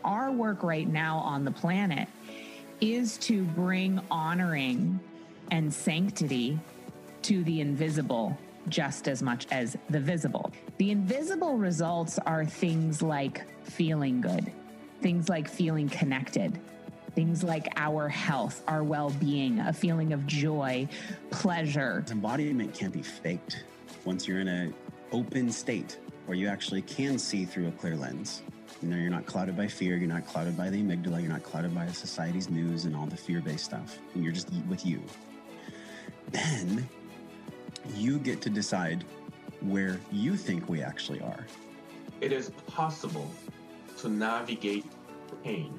our work right now on the planet is to bring honoring and sanctity to the invisible just as much as the visible. The invisible results are things like feeling good, things like feeling connected, things like our health, our well-being, a feeling of joy, pleasure. Embodiment can't be faked once you're in an open state where you actually can see through a clear lens. You know, you're not clouded by fear, you're not clouded by the amygdala, you're not clouded by society's news and all the fear-based stuff, and you're just with you. Then you get to decide where you think we actually are. It is possible to navigate pain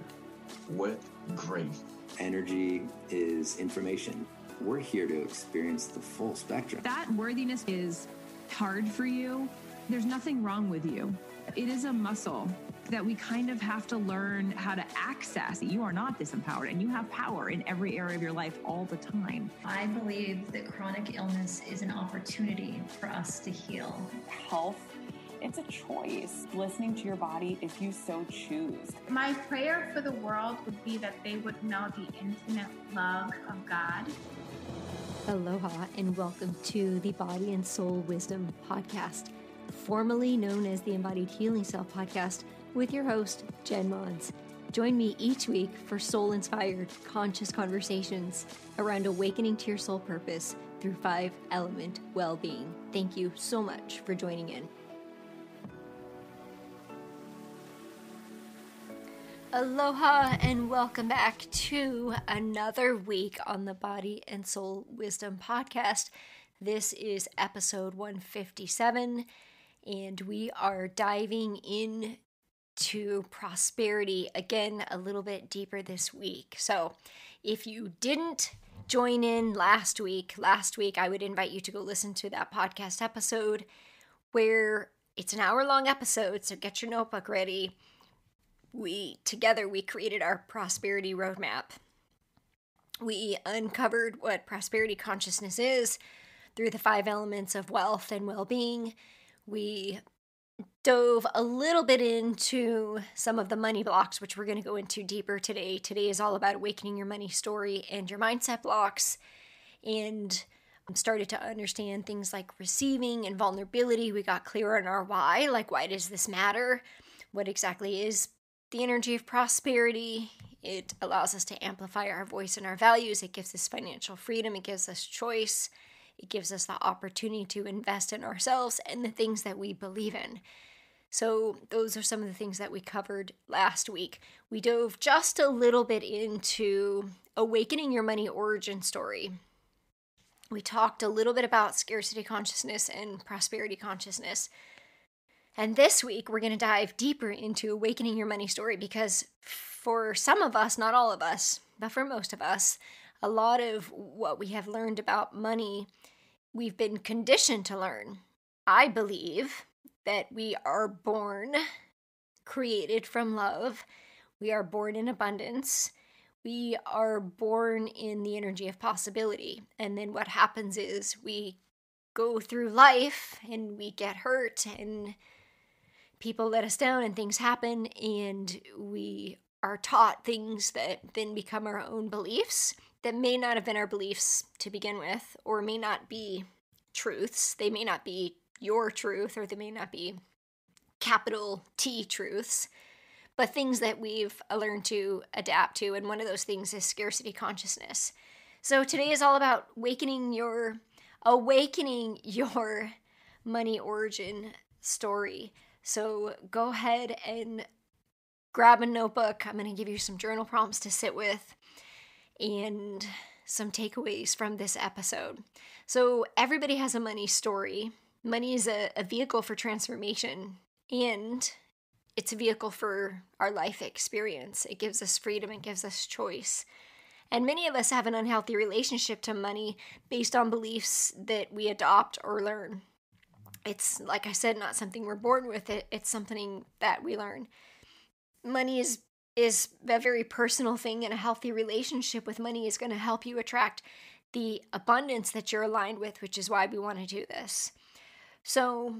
with grace. Energy is information. We're here to experience the full spectrum. That worthiness is hard for you. There's nothing wrong with you. It is a muscle that we kind of have to learn how to access. You are not disempowered, and you have power in every area of your life all the time. I believe that chronic illness is an opportunity for us to heal. Health, it's a choice. Listening to your body if you so choose. My prayer for the world would be that they would know the infinite love of God. Aloha and welcome to the Body and Soul Wisdom Podcast, formerly known as the Embodied Healing Self Podcast, with your host, jenmons. Join me each week for soul-inspired, conscious conversations around awakening to your soul purpose through 5-element well-being. Thank you so much for joining in. Aloha and welcome back to another week on the Body and Soul Wisdom Podcast. This is episode 157, and we are diving into prosperity again a little bit deeper this week. So if you didn't join in last week I would invite you to go listen to that podcast episode where it's an hour-long episode, so get your notebook ready. We created our prosperity roadmap. We uncovered what prosperity consciousness is through the 5 elements of wealth and well-being. We dove a little bit into some of the money blocks, which we're going to go into deeper today. Today is all about awakening your money story and your mindset blocks, and started to understand things like receiving and vulnerability. We got clear on our why, like why does this matter? What exactly is the energy of prosperity? It allows us to amplify our voice and our values. It gives us financial freedom. It gives us choice. It gives us the opportunity to invest in ourselves and the things that we believe in. So those are some of the things that we covered last week. We dove just a little bit into awakening your money origin story. We talked a little bit about scarcity consciousness and prosperity consciousness. And this week, we're going to dive deeper into awakening your money story because for some of us, not all of us, but for most of us, a lot of what we have learned about money, we've been conditioned to learn. I believe that we are born created from love. We are born in abundance. We are born in the energy of possibility. And then what happens is we go through life and we get hurt and people let us down and things happen, and we are taught things that then become our own beliefs that may not have been our beliefs to begin with, or may not be truths. They may not be your truth, or they may not be capital T truths, but things that we've learned to adapt to, and one of those things is scarcity consciousness. So today is all about awakening your money origin story. So go ahead and grab a notebook. I'm going to give you some journal prompts to sit with and some takeaways from this episode. So everybody has a money story. Money is a vehicle for transformation, and it's a vehicle for our life experience. It gives us freedom. It gives us choice. And many of us have an unhealthy relationship to money based on beliefs that we adopt or learn. It's, like I said, not something we're born with. It's something that we learn. Money is a very personal thing, and a healthy relationship with money is going to help you attract the abundance that you're aligned with, which is why we want to do this. So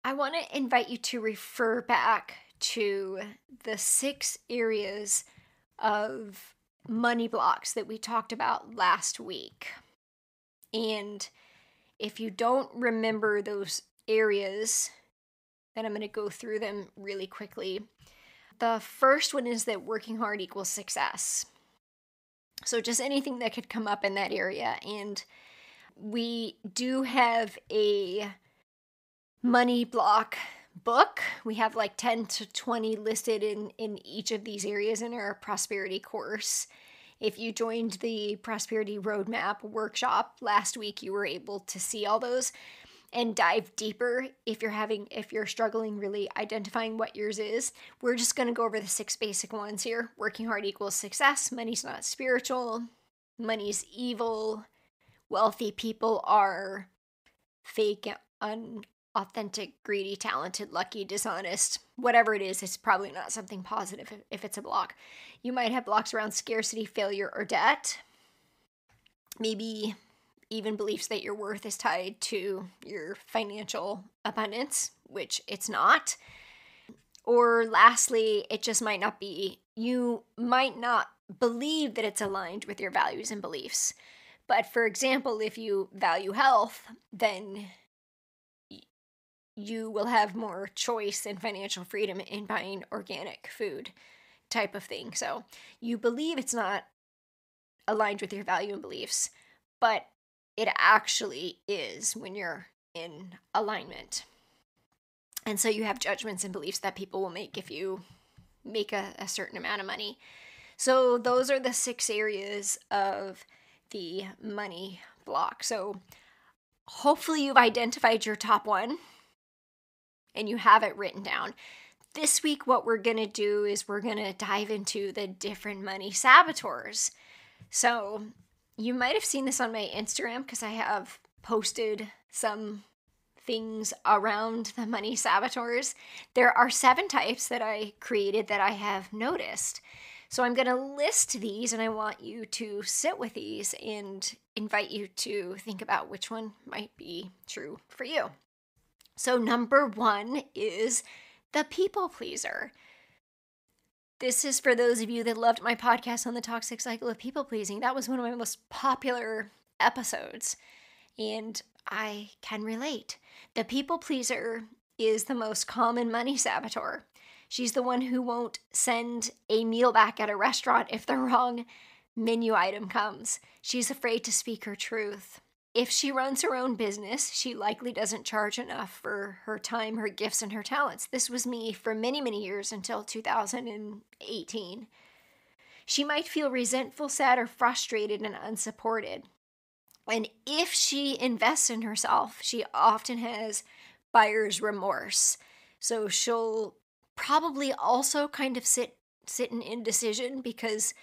I want to invite you to refer back to the 6 areas of money blocks that we talked about last week. And if you don't remember those areas, then I'm going to go through them really quickly. The first one is that working hard equals success. So just anything that could come up in that area. And we do have a money block book. We have like 10 to 20 listed in each of these areas in our prosperity course. If you joined the Prosperity Roadmap workshop last week, you were able to see all those and dive deeper if you're struggling really identifying what yours is. We're just going to go over the 6 basic ones here. Working hard equals success. Money's not spiritual. Money's evil. Wealthy people are fake, unauthentic, greedy, talented, lucky, dishonest. Whatever it is, it's probably not something positive if it's a block. You might have blocks around scarcity, failure, or debt. Maybe even beliefs that your worth is tied to your financial abundance, which it's not. Or lastly, it just might not be. You might not believe that it's aligned with your values and beliefs. But for example, if you value health, then you will have more choice and financial freedom in buying organic food type of thing. So you believe it's not aligned with your value and beliefs, but it actually is when you're in alignment. And so you have judgments and beliefs that people will make if you make a certain amount of money. So those are the 6 areas of the money block. So hopefully you've identified your top one and you have it written down. This week, what we're going to do is we're going to dive into the different money saboteurs. So you might have seen this on my Instagram because I have posted some things around the money saboteurs. There are 7 types that I created that I have noticed. So I'm going to list these and I want you to sit with these and invite you to think about which one might be true for you. So number 1 is the people pleaser. This is for those of you that loved my podcast on the toxic cycle of people pleasing. That was one of my most popular episodes, and I can relate. The people pleaser is the most common money saboteur. She's the one who won't send a meal back at a restaurant if the wrong menu item comes. She's afraid to speak her truth. If she runs her own business, she likely doesn't charge enough for her time, her gifts, and her talents. This was me for many, many years until 2018. She might feel resentful, sad, or frustrated and unsupported. And if she invests in herself, she often has buyer's remorse. So she'll probably also kind of sit in indecision because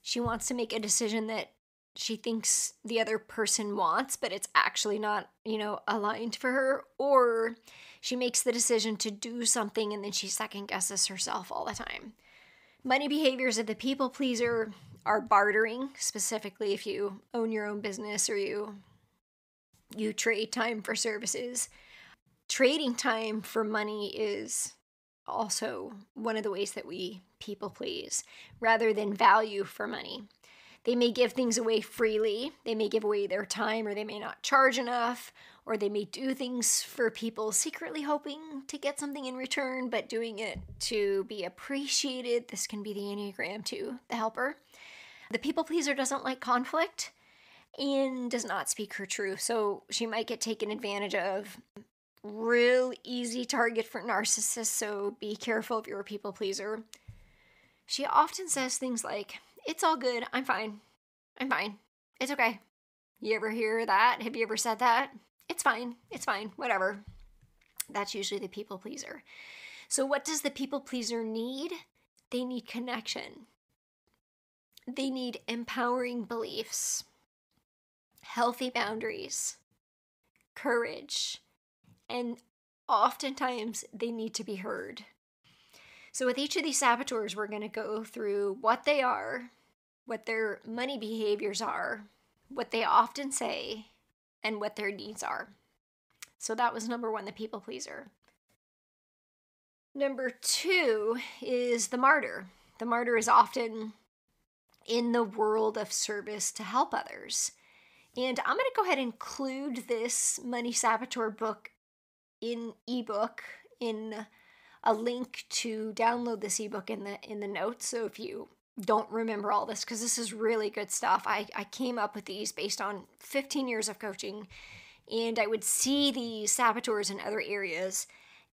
she wants to make a decision that she thinks the other person wants, but it's actually not, aligned for her. Or she makes the decision to do something and then she second guesses herself all the time. Money behaviors of the people pleaser are bartering, specifically if you own your own business or you trade time for services. Trading time for money is also one of the ways that we people please, rather than value for money. They may give things away freely, they may give away their time, or they may not charge enough, or they may do things for people secretly hoping to get something in return, but doing it to be appreciated. This can be the Enneagram 2, the helper. The people pleaser doesn't like conflict and does not speak her truth, so she might get taken advantage of. Real easy target for narcissists, so be careful if you're a people pleaser. She often says things like, "It's all good, I'm fine, it's okay." You ever hear that? Have you ever said that? It's fine, whatever. That's usually the people pleaser. So what does the people pleaser need? They need connection. They need empowering beliefs, healthy boundaries, courage, and oftentimes they need to be heard. So with each of these saboteurs, we're going to go through what they are, what their money behaviors are, what they often say, and what their needs are. So that was number 1, the people pleaser. Number 2 is the martyr. The martyr is often in the world of service to help others. And I'm going to go ahead and include this Money Saboteur book in ebook, in a link to download this ebook in the notes. So if you don't remember all this, because this is really good stuff. I came up with these based on 15 years of coaching, and I would see these saboteurs in other areas,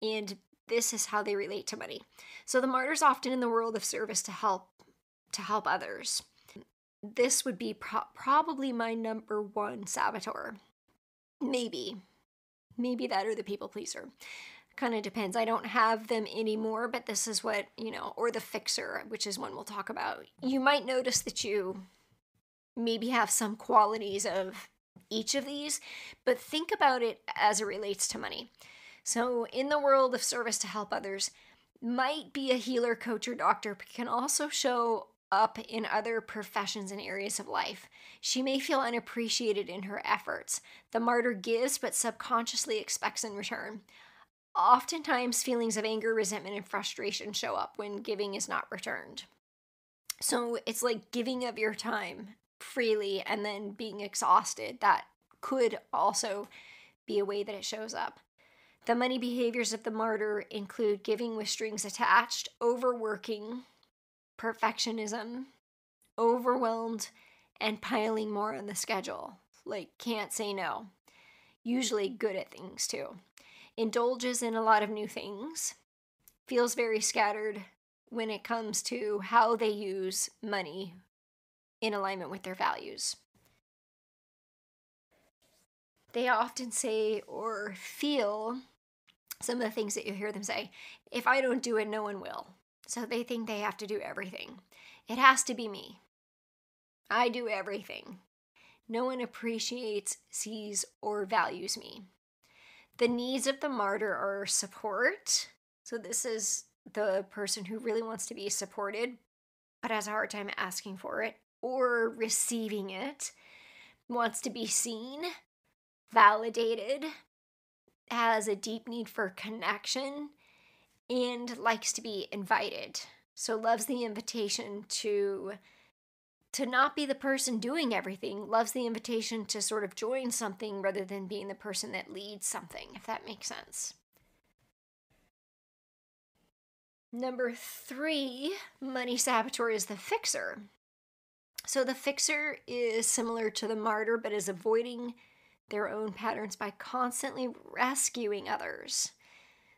and this is how they relate to money. So the martyr's often in the world of service to help others. This would be probably my number 1 saboteur. Maybe that, or the people pleaser. Kind of depends. I don't have them anymore, but this is what, or the fixer, which is one we'll talk about. You might notice that you maybe have some qualities of each of these, but think about it as it relates to money. So in the world of service to help others, might be a healer, coach, or doctor, but can also show up in other professions and areas of life. She may feel unappreciated in her efforts. The martyr gives, but subconsciously expects in return. Oftentimes, feelings of anger, resentment, and frustration show up when giving is not returned. So it's like giving of your time freely and then being exhausted. That could also be a way that it shows up. The money behaviors of the martyr include giving with strings attached, overworking, perfectionism, overwhelmed, and piling more on the schedule. Like, can't say no. Usually good at things too. Indulges in a lot of new things. Feels very scattered when it comes to how they use money in alignment with their values. They often say or feel some of the things that you hear them say. If I don't do it, no one will. So they think they have to do everything. It has to be me. I do everything. No one appreciates, sees, or values me. The needs of the martyr are support. So this is the person who really wants to be supported, but has a hard time asking for it or receiving it. Wants to be seen, validated, has a deep need for connection, and likes to be invited. So loves the invitation to not be the person doing everything, loves the invitation to sort of join something rather than being the person that leads something, if that makes sense. Number 3, money saboteur, is the fixer. So the fixer is similar to the martyr, but is avoiding their own patterns by constantly rescuing others.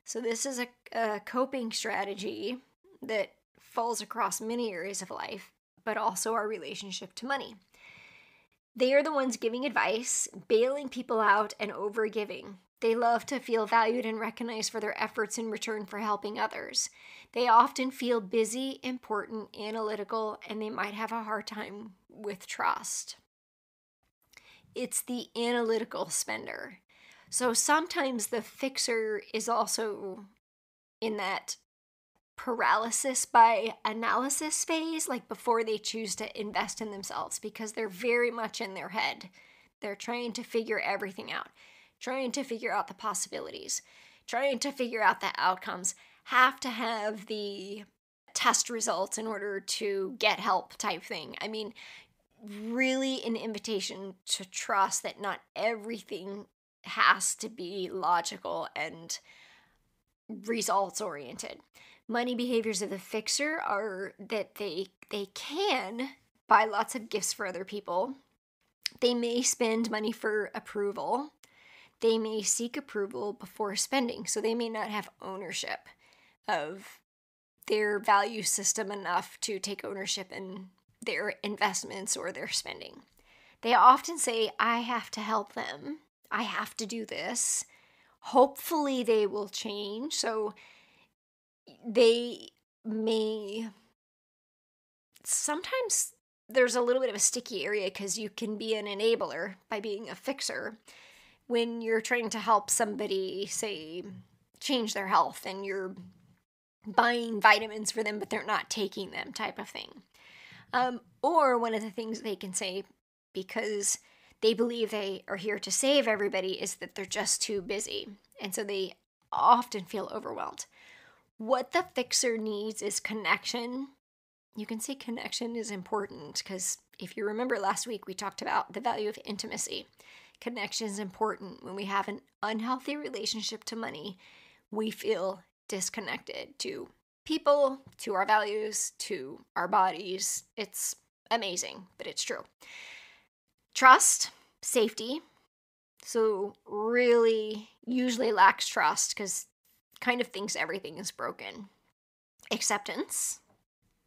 So this is a coping strategy that falls across many areas of life, but also our relationship to money. They are the ones giving advice, bailing people out, and overgiving. They love to feel valued and recognized for their efforts in return for helping others. They often feel busy, important, analytical, and they might have a hard time with trust. It's the analytical spender. So sometimes the fixer is also in that paralysis by analysis phase, like before they choose to invest in themselves, because they're very much in their head. They're trying to figure everything out, trying to figure out the possibilities, trying to figure out the outcomes, have to have the test results in order to get help type thing. I mean, really an invitation to trust that not everything has to be logical and results oriented. Money behaviors of the fixer are that they can buy lots of gifts for other people. They may spend money for approval. They may seek approval before spending. So they may not have ownership of their value system enough to take ownership in their investments or their spending. They often say, I have to help them. I have to do this. Hopefully they will change. So they may, sometimes there's a little bit of a sticky area because you can be an enabler by being a fixer when you're trying to help somebody, say, change their health and you're buying vitamins for them, but they're not taking them type of thing. Or one of the things they can say, because they believe they are here to save everybody, is that they're just too busy. And so they often feel overwhelmed. What the fixer needs is connection. You can see connection is important because if you remember last week, we talked about the value of intimacy. Connection is important. When we have an unhealthy relationship to money, we feel disconnected to people, to our values, to our bodies. It's amazing, but it's true. Trust, safety. So really usually lacks trust because kind of thinks everything is broken. Acceptance.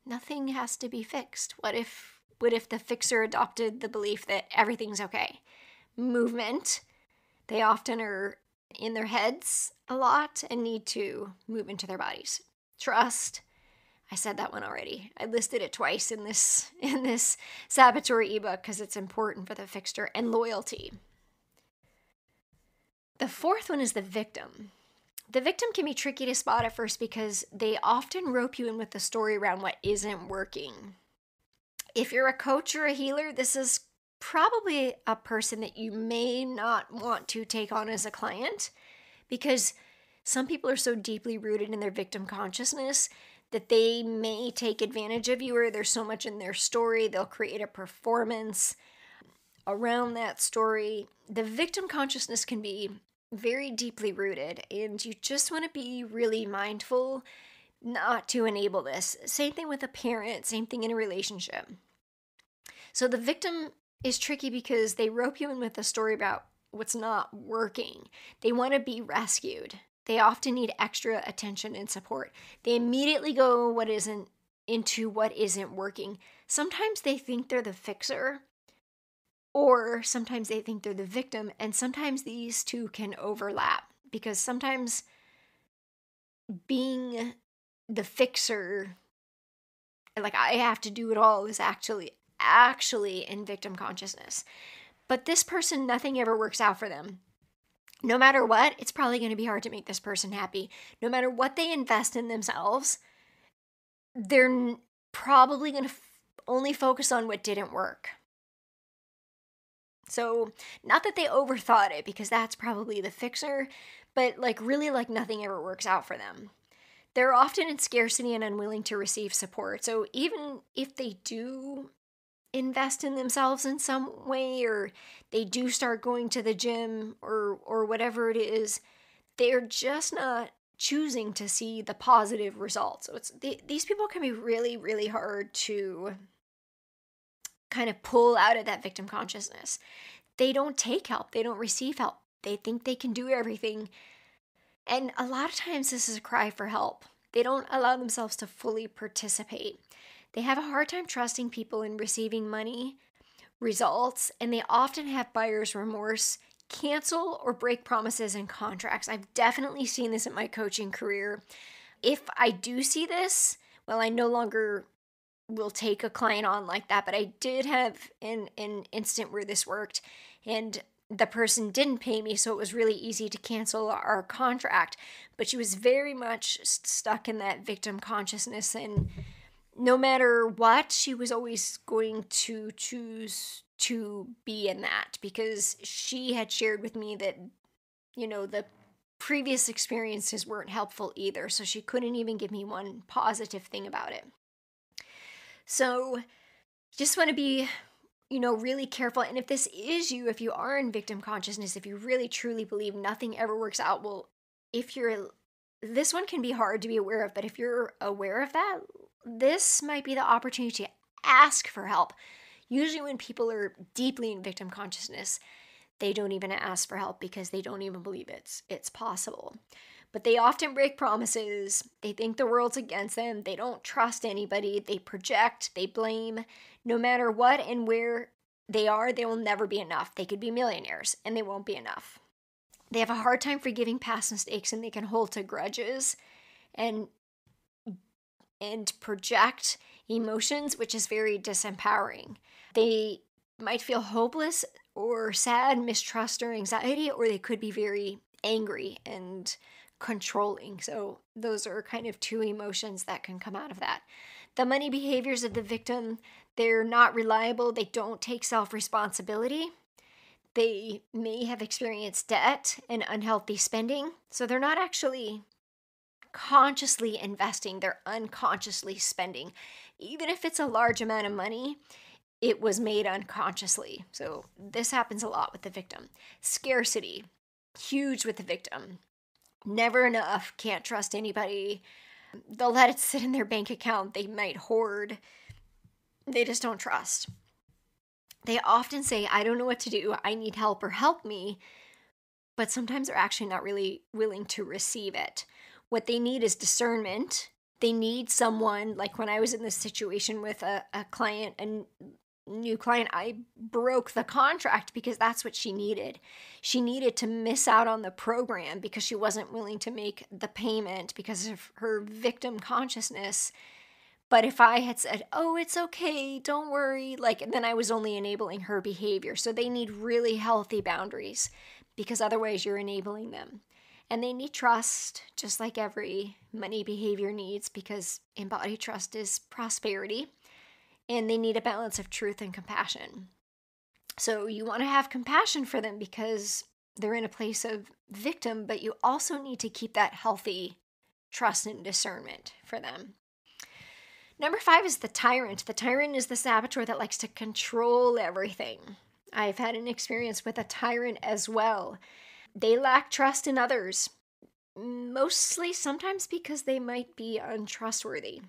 Nothing has to be fixed. What if the fixer adopted the belief that everything's okay? Movement. They often are in their heads a lot and need to move into their bodies. Trust. I said that one already. I listed it twice in this Saboteur ebook because it's important for the fixer. And loyalty. The fourth one is the victim. The victim can be tricky to spot at first because they often rope you in with the story around what isn't working. If you're a coach or a healer, this is probably a person that you may not want to take on as a client because some people are so deeply rooted in their victim consciousness that they may take advantage of you, or there's so much in their story, they'll create a performance around that story. The victim consciousness can be very deeply rooted, and you just want to be really mindful not to enable this. Same thing with a parent, same thing in a relationship. So the victim is tricky because they rope you in with a story about what's not working. They want to be rescued. They often need extra attention and support. They immediately go into what isn't working. Sometimes they think they're the fixer, or sometimes they think they're the victim, and sometimes these two can overlap because sometimes being the fixer, like I have to do it all, is actually in victim consciousness. But this person, nothing ever works out for them. No matter what, it's probably going to be hard to make this person happy. No matter what they invest in themselves, they're probably going to only focus on what didn't work. So, not that they overthought it, because that's probably the fixer, but really nothing ever works out for them. They're often in scarcity and unwilling to receive support. So even if they do invest in themselves in some way, or they do start going to the gym or whatever it is, they're just not choosing to see the positive results. So these people can be really, really hard to kind of pull out of that victim consciousness. They don't take help. They don't receive help. They think they can do everything. And a lot of times this is a cry for help. They don't allow themselves to fully participate. They have a hard time trusting people in receiving money, results, and they often have buyer's remorse, cancel or break promises and contracts. I've definitely seen this in my coaching career. If I do see this, well, I no longer will take a client on like that, but I did have an instant where this worked, and the person didn't pay me, so it was really easy to cancel our contract. But she was very much stuck in that victim consciousness, and no matter what, she was always going to choose to be in that because she had shared with me that, the previous experiences weren't helpful either. So she couldn't even give me one positive thing about it. So just want to be, really careful. And if this is you, if you are in victim consciousness, if you really truly believe nothing ever works out, well, this one can be hard to be aware of, but if you're aware of that, this might be the opportunity to ask for help. Usually when people are deeply in victim consciousness, they don't even ask for help because they don't even believe it's possible. But they often break promises. They think the world's against them. They don't trust anybody. They project, they blame. No matter what and where they are, they will never be enough. They could be millionaires and they won't be enough. They have a hard time forgiving past mistakes, and they can hold to grudges and project emotions, which is very disempowering. They might feel hopeless or sad, mistrust or anxiety, or they could be very angry and controlling. So those are kind of two emotions that can come out of that. The money behaviors of the victim, they're not reliable. They don't take self-responsibility. They may have experienced debt and unhealthy spending. So they're not actually consciously investing, they're unconsciously spending. Even if it's a large amount of money, it was made unconsciously. So this happens a lot with the victim. Scarcity, huge with the victim. Never enough, can't trust anybody. They'll let it sit in their bank account. They might hoard. They just don't trust. They often say, I don't know what to do. I need help or help me. But sometimes they're actually not really willing to receive it. What they need is discernment. They need someone, like when I was in this situation with a client, a new client, I broke the contract because that's what she needed. She needed to miss out on the program because she wasn't willing to make the payment because of her victim consciousness. But if I had said, oh, it's okay, don't worry, then I was only enabling her behavior. So they need really healthy boundaries because otherwise you're enabling them. And they need trust, just like every money behavior needs, because embodied trust is prosperity. And they need a balance of truth and compassion. So you want to have compassion for them because they're in a place of victim, but you also need to keep that healthy trust and discernment for them. Number 5 is the tyrant. The tyrant is the saboteur that likes to control everything. I've had an experience with a tyrant as well. They lack trust in others, mostly sometimes because they might be untrustworthy.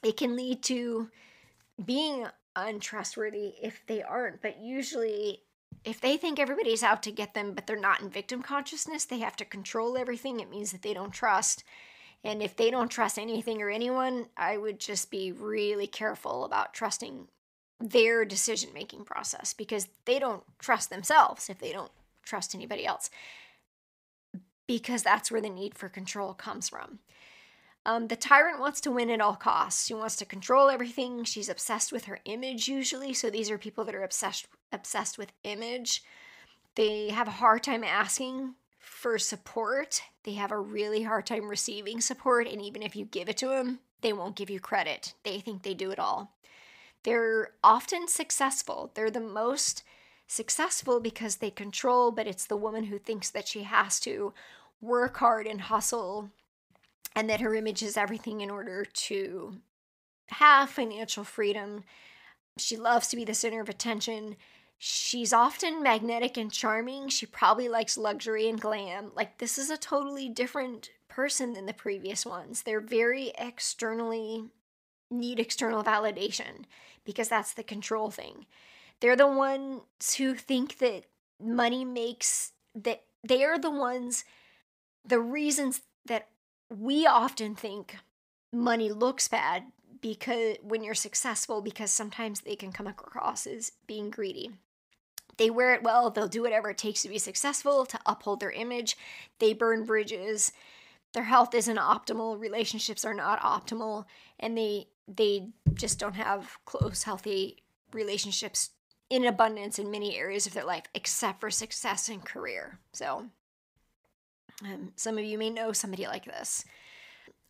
It can lead to being untrustworthy if they aren't, but usually if they think everybody's out to get them, but they're not in victim consciousness, they have to control everything. It means that they don't trust. And if they don't trust anything or anyone, I would just be really careful about trusting their decision-making process because they don't trust themselves if they don't trust anybody else, because that's where the need for control comes from. The tyrant wants to win at all costs. She wants to control everything. She's obsessed with her image usually. So these are people that are obsessed with image. They have a hard time asking for support. They have a really hard time receiving support. And even if you give it to them, they won't give you credit. They think they do it all. They're often successful. They're the most successful because they control, but it's the woman who thinks that she has to work hard and hustle and that her image is everything in order to have financial freedom. She loves to be the center of attention. She's often magnetic and charming. She probably likes luxury and glam. This is a totally different person than the previous ones. They're very need external validation because that's the control thing. They're the ones who think that money makes, that they are the reasons that we often think money looks bad because when you're successful, because sometimes they can come across as being greedy. They wear it well. They'll do whatever it takes to be successful, to uphold their image. They burn bridges. Their health isn't optimal. Relationships are not optimal. And they just don't have close, healthy relationships in abundance in many areas of their life, except for success and career. So some of you may know somebody like this.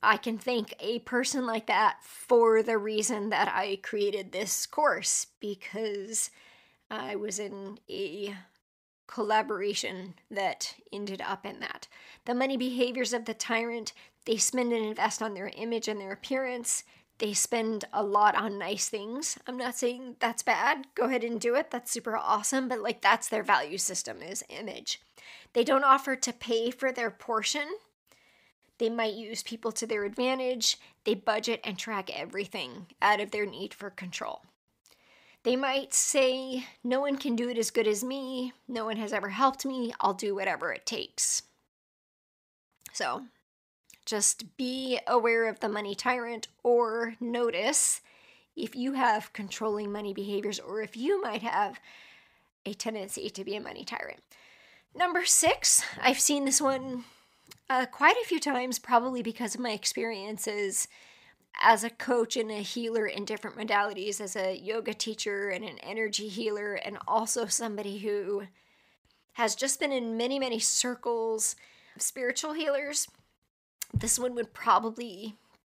I can thank a person like that for the reason that I created this course, because I was in a collaboration that ended up in that. The money behaviors of the tyrant, they spend and invest on their image and their appearance. They spend a lot on nice things. I'm not saying that's bad. Go ahead and do it. That's super awesome. But that's their value system, is image. They don't offer to pay for their portion. They might use people to their advantage. They budget and track everything out of their need for control. They might say, no one can do it as good as me. No one has ever helped me. I'll do whatever it takes. So just be aware of the money tyrant, or notice if you have controlling money behaviors, or if you might have a tendency to be a money tyrant. Number 6, I've seen this one quite a few times, probably because of my experiences as a coach and a healer in different modalities, as a yoga teacher and an energy healer, and also somebody who has just been in many, many circles of spiritual healers. This one would probably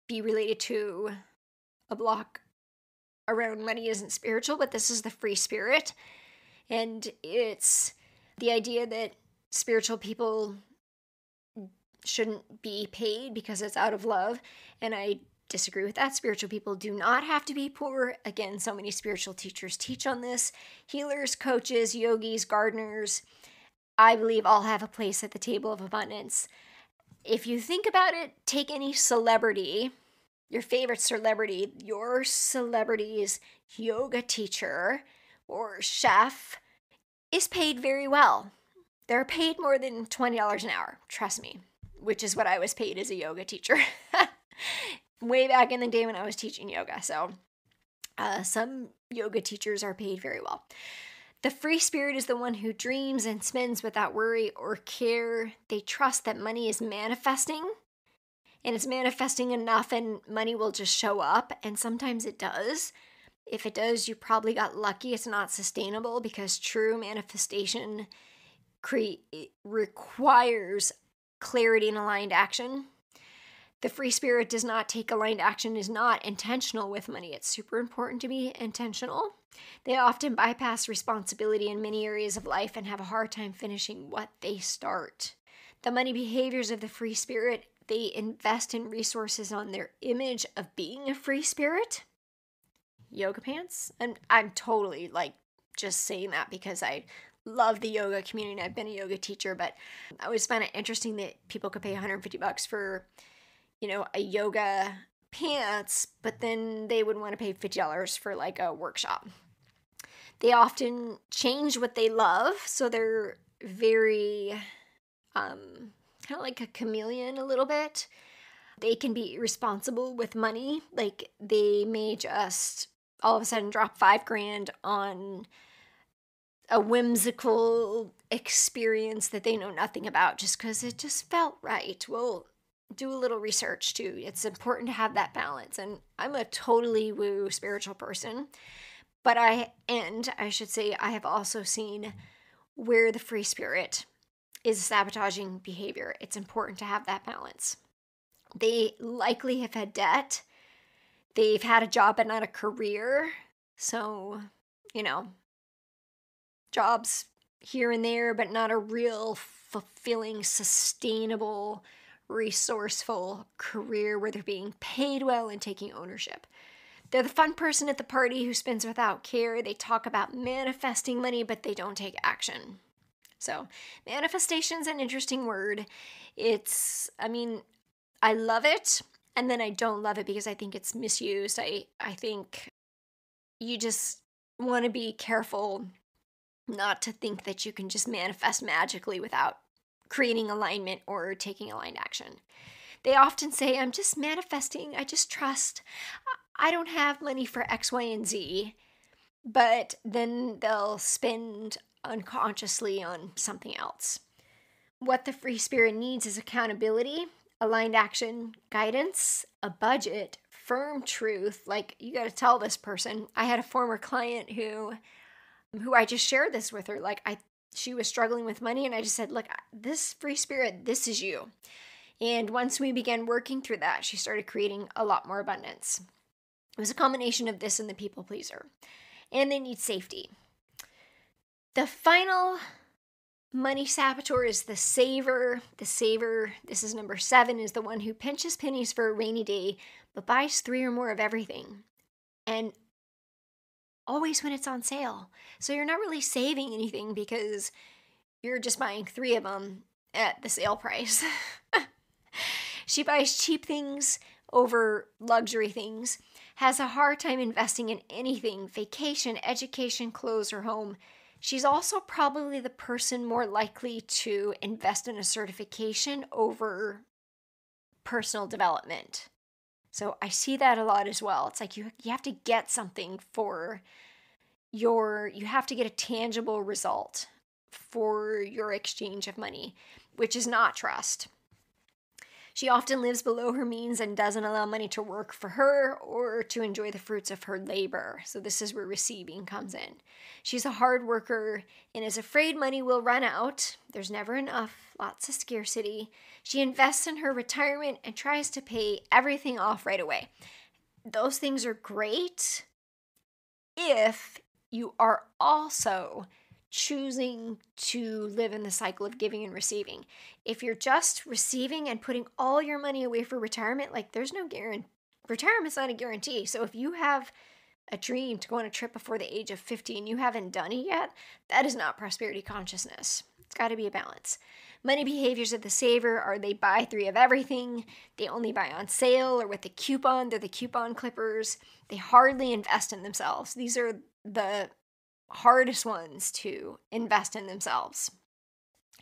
be related to a block around money isn't spiritual, but this is the free spirit. And it's the idea that spiritual people shouldn't be paid because it's out of love. And I disagree with that. Spiritual people do not have to be poor. Again, so many spiritual teachers teach on this. Healers, coaches, yogis, gardeners, I believe all have a place at the table of abundance. If you think about it, take any celebrity, your favorite celebrity, your celebrity's yoga teacher or chef is paid very well. They're paid more than $20 an hour, trust me, which is what I was paid as a yoga teacher way back in the day when I was teaching yoga. So some yoga teachers are paid very well. The free spirit is the one who dreams and spends without worry or care. They trust that money is manifesting, and it's manifesting enough and money will just show up, and sometimes it does. If it does, you probably got lucky. It's not sustainable because true manifestation requires clarity and aligned action. The free spirit does not take aligned action, is not intentional with money. It's super important to be intentional. They often bypass responsibility in many areas of life and have a hard time finishing what they start. The money behaviors of the free spirit, they invest in resources on their image of being a free spirit. Yoga pants. And I'm totally just saying that because I love the yoga community and I've been a yoga teacher, but I always find it interesting that people could pay $150 for a yoga pants, but then they would want to pay $50 for a workshop. They often change what they love, so they're very kind of like a chameleon a little bit. They can be irresponsible with money. They may just all of a sudden drop $5,000 on a whimsical experience that they know nothing about just because it just felt right. Well, do a little research too. It's important to have that balance. And I'm a totally woo spiritual person, but I should say I have also seen where the free spirit is sabotaging behavior. It's important to have that balance. They likely have had debt. They've had a job but not a career. So, jobs here and there, but not a real fulfilling, sustainable, resourceful career where they're being paid well and taking ownership. They're the fun person at the party who spends without care. They talk about manifesting money, but they don't take action. So manifestation's an interesting word. I love it, and then I don't love it because I think it's misused. I think you just want to be careful not to think that you can just manifest magically without creating alignment or taking aligned action. They often say, I'm just manifesting, I just trust. I don't have money for X, Y, and Z, but then they'll spend unconsciously on something else. What the free spirit needs is accountability, aligned action, guidance, a budget, firm truth. You got to tell this person. I had a former client who I just shared this with her. She was struggling with money, and I just said, look, this free spirit, this is you. And once we began working through that, she started creating a lot more abundance. It was a combination of this and the people pleaser. And they need safety. The final money saboteur is the saver. The saver, this is number 7, is the one who pinches pennies for a rainy day, but buys 3 or more of everything. And always when it's on sale. So you're not really saving anything because you're just buying 3 of them at the sale price. She buys cheap things over luxury things, has a hard time investing in anything, vacation, education, clothes, or home. She's also probably the person more likely to invest in a certification over personal development. So I see that a lot as well. It's you have to get something you have to get a tangible result for your exchange of money, which is not trust. She often lives below her means and doesn't allow money to work for her or to enjoy the fruits of her labor. So this is where receiving comes in. She's a hard worker and is afraid money will run out. There's never enough, lots of scarcity. She invests in her retirement and tries to pay everything off right away. Those things are great if you are also choosing to live in the cycle of giving and receiving. If you're just receiving and putting all your money away for retirement, like there's no guarantee. Retirement's not a guarantee. So if you have a dream to go on a trip before the age of 50 and you haven't done it yet, that is not prosperity consciousness. It's got to be a balance. Money behaviors of the saver are they buy 3 of everything, they only buy on sale or with a coupon, they're the coupon clippers, they hardly invest in themselves. These are the hardest ones to invest in themselves.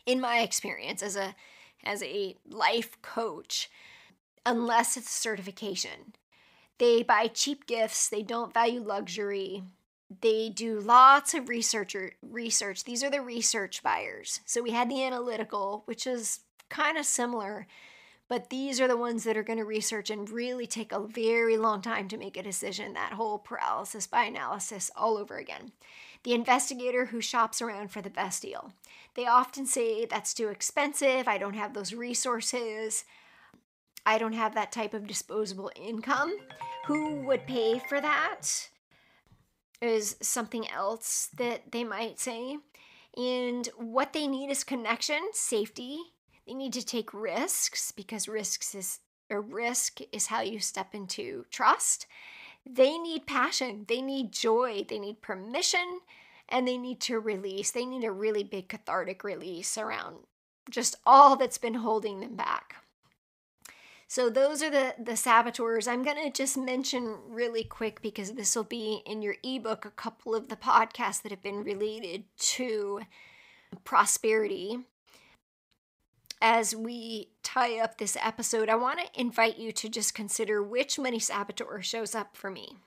In my experience as a life coach, unless it's certification, they buy cheap gifts, they don't value luxury, they do lots of research. These are the research buyers. So we had the analytical, which is kind of similar, but these are the ones that are going to research and really take a very long time to make a decision. That whole paralysis by analysis all over again. The investigator who shops around for the best deal. They often say, that's too expensive, I don't have those resources, I don't have that type of disposable income. Who would pay for that? Is something else that they might say. And what they need is connection, safety. They need to take risks because risk is how you step into trust. They need passion, they need joy, they need permission, and they need to release. They need a really big cathartic release around just all that's been holding them back. So those are the saboteurs. I'm going to just mention really quick because this will be in your ebook, a couple of the podcasts that have been related to prosperity. As we tie up this episode, I want to invite you to just consider which money saboteur shows up for me.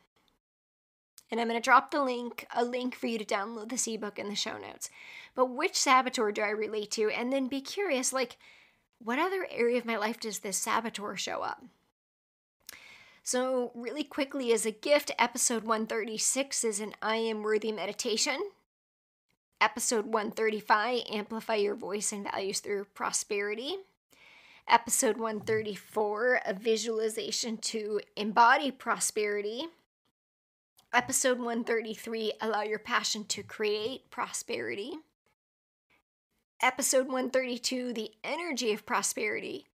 And I'm going to drop a link for you to download this ebook in the show notes. But which saboteur do I relate to? And then be curious, like, what other area of my life does this saboteur show up? So really quickly, as a gift, episode 136 is an I Am Worthy meditation. Episode 135, Amplify Your Voice and Values Through Prosperity. Episode 134, a visualization to embody prosperity. Episode 133, Allow Your Passion to Create Prosperity. Episode 132, The Energy of Prosperity.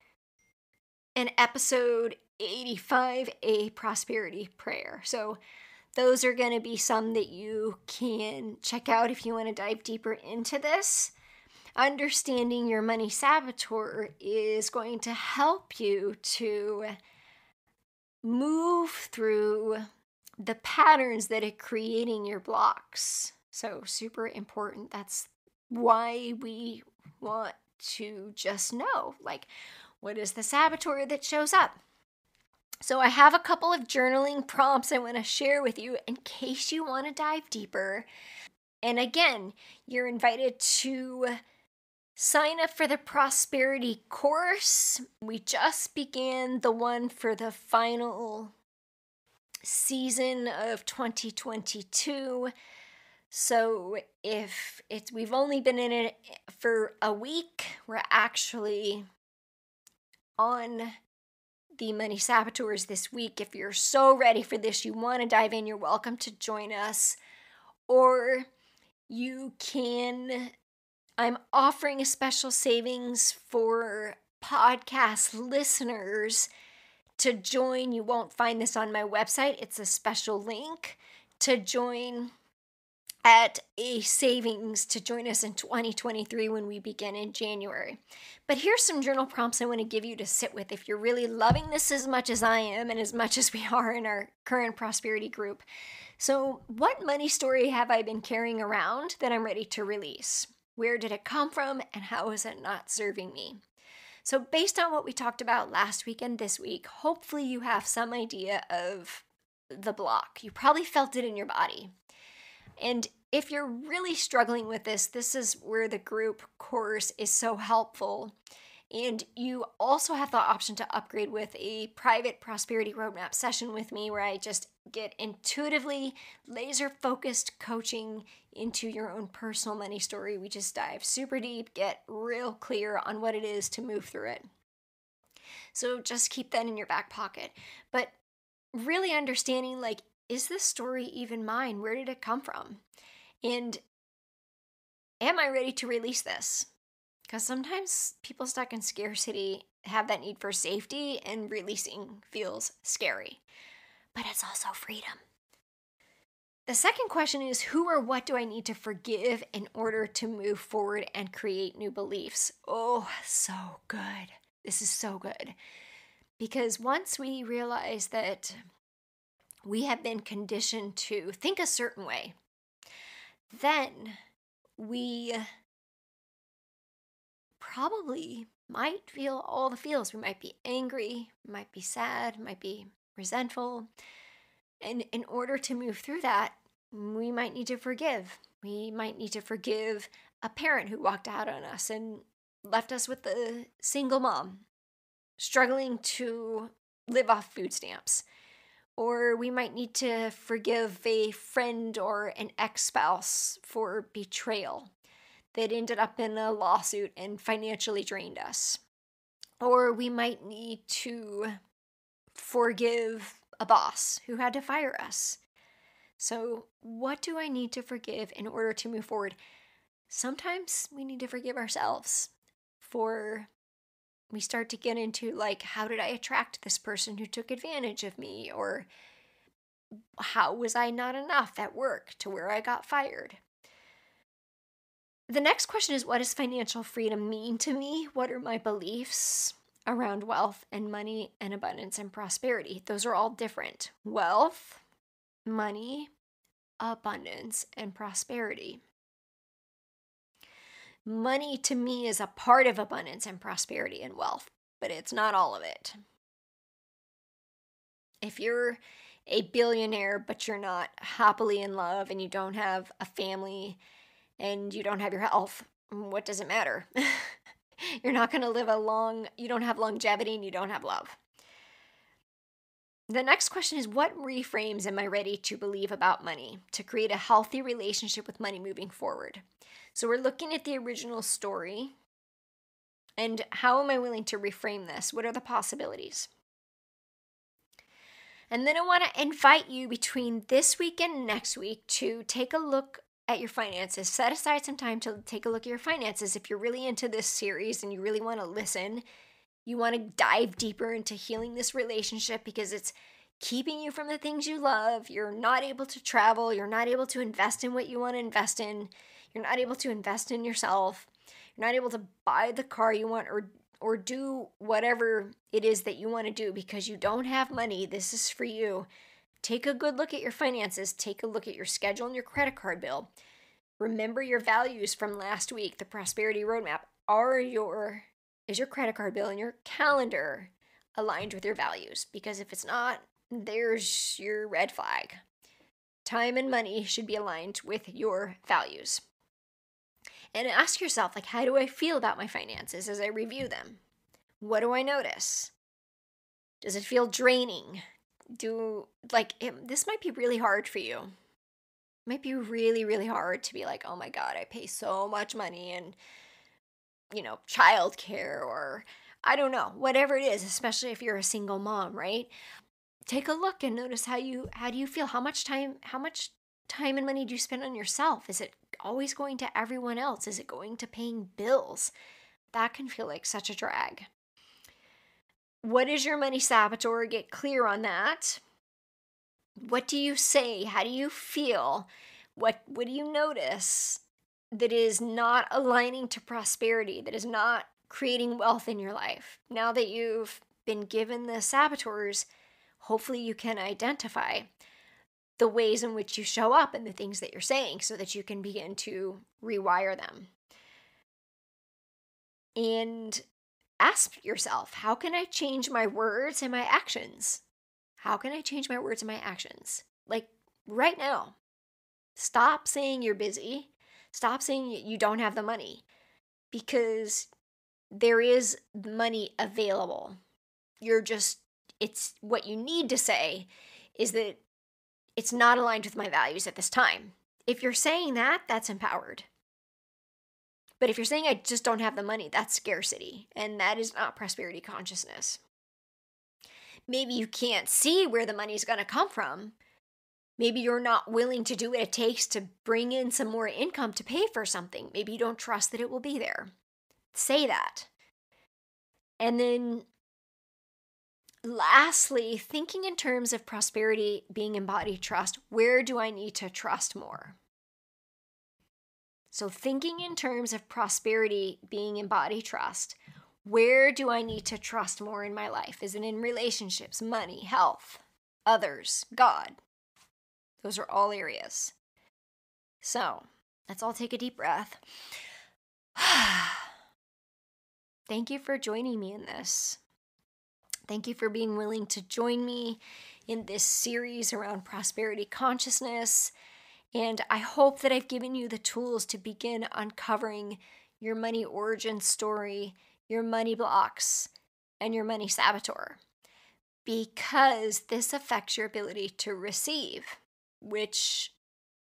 And episode 85, A Prosperity Prayer. So those are going to be some that you can check out if you want to dive deeper into this. Understanding your money saboteur is going to help you to move through the patterns that are creating your blocks. So super important. That's why we want to just know, like, what is the saboteur that shows up? So I have a couple of journaling prompts I want to share with you in case you want to dive deeper. And again, you're invited to sign up for the prosperity course. We just began the one for the final season of 2022. So if we've only been in it for a week, we're actually on the money saboteurs this week. If you're so ready for this, you want to dive in, you're welcome to join us. Or you can, I'm offering a special savings for podcast listeners to join. You won't find this on my website. It's a special link to join at a savings to join us in 2023 when we begin in January. But here's some journal prompts I want to give you to sit with if you're really loving this as much as I am and as much as we are in our current prosperity group. So what money story have I been carrying around that I'm ready to release? Where did it come from and how is it not serving me? So based on what we talked about last week and this week, hopefully you have some idea of the block. You probably felt it in your body. And if you're really struggling with this, this is where the group course is so helpful. And you also have the option to upgrade with a private prosperity roadmap session with me where I just get intuitively laser-focused coaching into your own personal money story. We just dive super deep, get real clear on what it is to move through it. So just keep that in your back pocket. But really understanding, like, is this story even mine? Where did it come from? And am I ready to release this? Because sometimes people stuck in scarcity have that need for safety, and releasing feels scary. But it's also freedom. The second question is, who or what do I need to forgive in order to move forward and create new beliefs? Oh, so good. This is so good. Because once we realize that we have been conditioned to think a certain way, then we probably might feel all the feels. We might be angry, might be sad, might be resentful. And in order to move through that, we might need to forgive. We might need to forgive a parent who walked out on us and left us with a single mom, struggling to live off food stamps. Or we might need to forgive a friend or an ex-spouse for betrayal that ended up in a lawsuit and financially drained us. Or we might need to forgive a boss who had to fire us. So what do I need to forgive in order to move forward? Sometimes we need to forgive ourselves for we start to get into like, how did I attract this person who took advantage of me? Or how was I not enough at work to where I got fired? The next question is, what does financial freedom mean to me? What are my beliefs around wealth and money and abundance and prosperity? Those are all different. Wealth, money, abundance, and prosperity. Money to me is a part of abundance and prosperity and wealth, but it's not all of it. If you're a billionaire, but you're not happily in love and you don't have a family and you don't have your health, what does it matter? You're not going to live you don't have longevity and you don't have love. The next question is, what reframes am I ready to believe about money to create a healthy relationship with money moving forward? So we're looking at the original story, and how am I willing to reframe this? What are the possibilities? And then I want to invite you between this week and next week to take a look at your finances. Set aside some time to take a look at your finances. If you're really into this series and you really want to listen, you want to dive deeper into healing this relationship because it's keeping you from the things you love. You're not able to travel. You're not able to invest in what you want to invest in. You're not able to invest in yourself. You're not able to buy the car you want or do whatever it is that you want to do because you don't have money. This is for you. Take a good look at your finances. Take a look at your schedule and your credit card bill. Remember your values from last week, the prosperity roadmap. Is your credit card bill and your calendar aligned with your values? Because if it's not, there's your red flag. Time and money should be aligned with your values. And ask yourself, like, how do I feel about my finances as I review them? What do I notice? Does it feel draining? This might be really hard for you. It might be really, really hard to be like, oh my God, I pay so much money and, childcare or I don't know, whatever it is, especially if you're a single mom, right? Take a look and notice how do you feel? How much time and money do you spend on yourself? Is it always going to everyone else? Is it going to paying bills? That can feel like such a drag. What is your money saboteur? Get clear on that. What do you say? How do you feel? What do you notice that is not aligning to prosperity, that is not creating wealth in your life? Now that you've been given the saboteurs, hopefully you can identify the ways in which you show up and the things that you're saying so that you can begin to rewire them. And ask yourself, how can I change my words and my actions? How can I change my words and my actions? Like right now, stop saying you're busy. Stop saying you don't have the money because there is money available. It's what you need to say is that it's not aligned with my values at this time. If you're saying that, that's empowered. But if you're saying I just don't have the money, that's scarcity. And that is not prosperity consciousness. Maybe you can't see where the money is going to come from, Maybe you're not willing to do what it takes to bring in some more income to pay for something. Maybe you don't trust that it will be there. Say that. And then lastly, thinking in terms of prosperity being embodied trust, where do I need to trust more? So thinking in terms of prosperity being embodied trust, where do I need to trust more in my life? Is it in relationships, money, health, others, God? Those are all areas. So let's all take a deep breath. Thank you for joining me in this. Thank you for being willing to join me in this series around prosperity consciousness. And I hope that I've given you the tools to begin uncovering your money origin story, your money blocks, and your money saboteur. Because this affects your ability to receive, which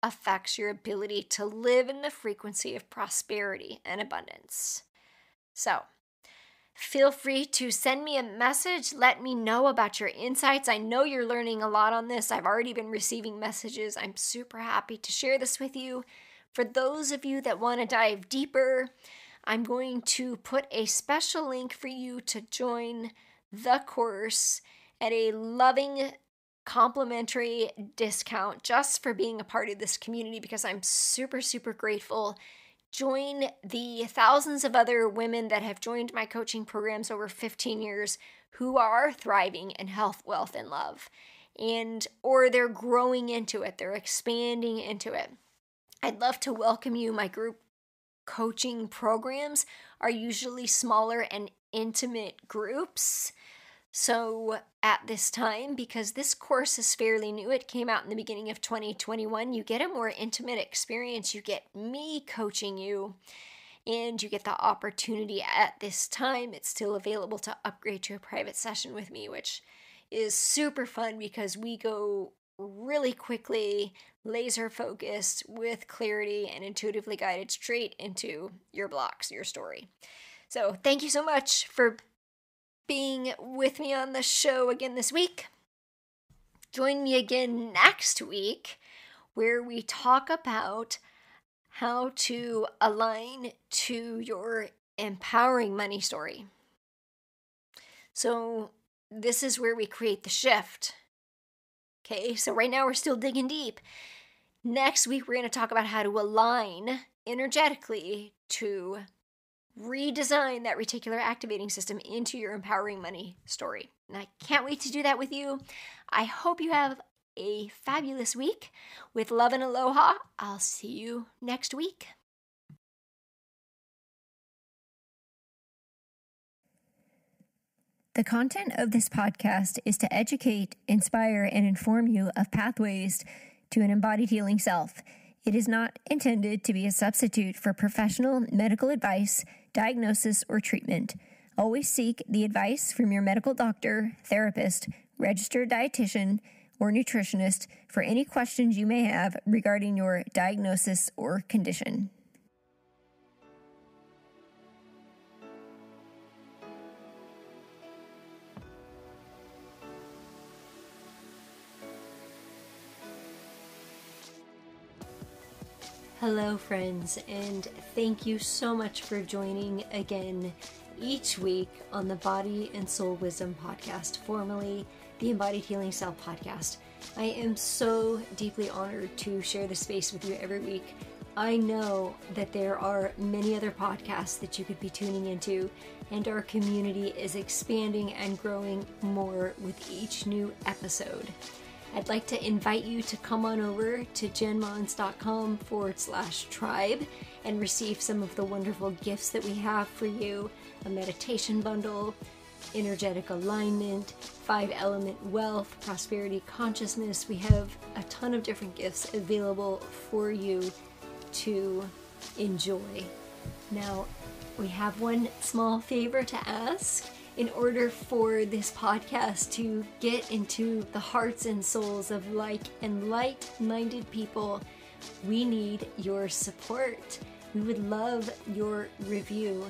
affects your ability to live in the frequency of prosperity and abundance. So, feel free to send me a message. Let me know about your insights. I know you're learning a lot on this. I've already been receiving messages. I'm super happy to share this with you. For those of you that want to dive deeper, I'm going to put a special link for you to join the course at a loving complimentary discount just for being a part of this community, because I'm super, super grateful. Join the thousands of other women that have joined my coaching programs over 15 years who are thriving in health, wealth, and love. Or they're growing into it. They're expanding into it. I'd love to welcome you. My group coaching programs are usually smaller and intimate groups. So at this time, because this course is fairly new, it came out in the beginning of 2021, you get a more intimate experience. You get me coaching you, and you get the opportunity at this time. It's still available to upgrade to a private session with me, which is super fun because we go really quickly, laser focused, with clarity and intuitively guided straight into your blocks, your story. So thank you so much for being with me on the show again this week. Join me again next week where we talk about how to align to your empowering money story. So this is where we create the shift. Okay, so right now we're still digging deep. Next week we're going to talk about how to align energetically to redesign that reticular activating system into your empowering money story. And I can't wait to do that with you. I hope you have a fabulous week. With love and aloha, I'll see you next week. The content of this podcast is to educate, inspire, and inform you of pathways to an embodied healing self. It is not intended to be a substitute for professional medical advice, diagnosis, or treatment. Always seek the advice from your medical doctor, therapist, registered dietitian, or nutritionist for any questions you may have regarding your diagnosis or condition. Hello, friends, and thank you so much for joining again each week on the Body and Soul Wisdom Podcast, formerly the Embodied Healing Self Podcast. I am so deeply honored to share this space with you every week. I know that there are many other podcasts that you could be tuning into, and our community is expanding and growing more with each new episode. I'd like to invite you to come on over to jenmons.com/tribe and receive some of the wonderful gifts that we have for you. A meditation bundle, energetic alignment, 5-element wealth, prosperity consciousness. We have a ton of different gifts available for you to enjoy. Now, we have one small favor to ask. In order for this podcast to get into the hearts and souls of like and light-minded people, we need your support. We would love your review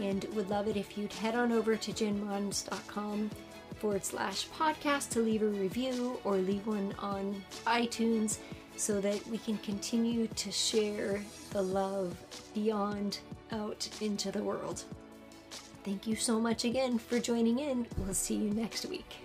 and would love it if you'd head on over to jenmons.com podcast to leave a review or leave one on iTunes so that we can continue to share the love beyond out into the world. Thank you so much again for joining in. We'll see you next week.